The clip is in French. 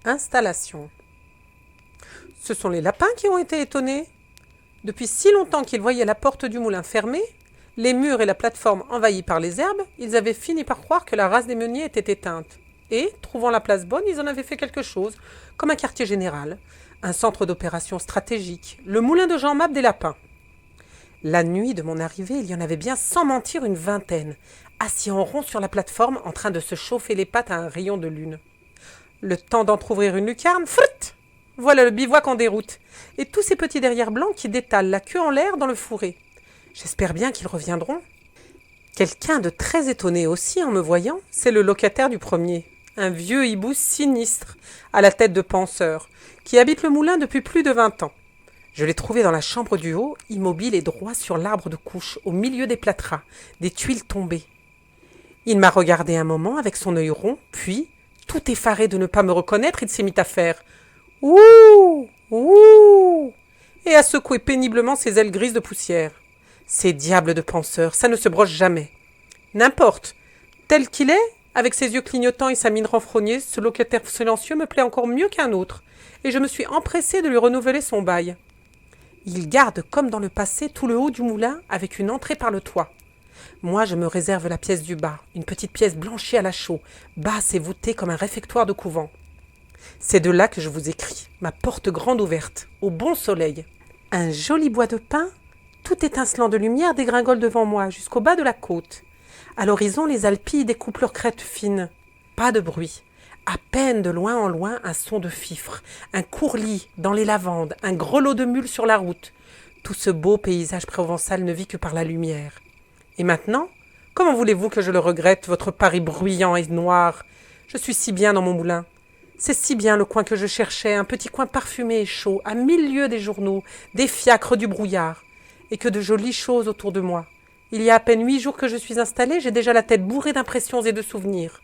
Installation. Ce sont les lapins qui ont été étonnés. Depuis si longtemps qu'ils voyaient la porte du moulin fermée, les murs et la plateforme envahis par les herbes, ils avaient fini par croire que la race des meuniers était éteinte. Et, trouvant la place bonne, ils en avaient fait quelque chose, comme un quartier général, un centre d'opération stratégique, le moulin de Jean Mab des lapins. La nuit de mon arrivée, il y en avait bien sans mentir une vingtaine, assis en rond sur la plateforme en train de se chauffer les pattes à un rayon de lune. Le temps d'entr'ouvrir une lucarne, frut! Voilà le bivouac en déroute, et tous ces petits derrières blancs qui détalent la queue en l'air dans le fourré. J'espère bien qu'ils reviendront. Quelqu'un de très étonné aussi en me voyant, c'est le locataire du premier, un vieux hibou sinistre, à la tête de penseur, qui habite le moulin depuis plus de 20 ans. Je l'ai trouvé dans la chambre du haut, immobile et droit sur l'arbre de couche, au milieu des plâtras, des tuiles tombées. Il m'a regardé un moment avec son œil rond, puis, tout effaré de ne pas me reconnaître, il s'est mis à faire « Ouh! Ouh !» et à secouer péniblement ses ailes grises de poussière. Ces diables de penseurs, ça ne se broche jamais. N'importe. Tel qu'il est, avec ses yeux clignotants et sa mine renfrognée, ce locataire silencieux me plaît encore mieux qu'un autre, et je me suis empressée de lui renouveler son bail. Il garde, comme dans le passé, tout le haut du moulin avec une entrée par le toit. Moi, je me réserve la pièce du bas, une petite pièce blanchie à la chaux, basse et voûtée comme un réfectoire de couvent. C'est de là que je vous écris, ma porte grande ouverte, au bon soleil. Un joli bois de pin, tout étincelant de lumière, dégringole devant moi, jusqu'au bas de la côte. À l'horizon, les Alpilles découpent leurs crêtes fines. Pas de bruit. À peine de loin en loin, un son de fifre, un courlis dans les lavandes, un grelot de mule sur la route. Tout ce beau paysage provençal ne vit que par la lumière. Et maintenant, comment voulez-vous que je le regrette, votre Paris bruyant et noir? Je suis si bien dans mon moulin. C'est si bien le coin que je cherchais, un petit coin parfumé et chaud, à 1000 lieues des journaux, des fiacres, du brouillard. Et que de jolies choses autour de moi. Il y a à peine 8 jours que je suis installée, j'ai déjà la tête bourrée d'impressions et de souvenirs.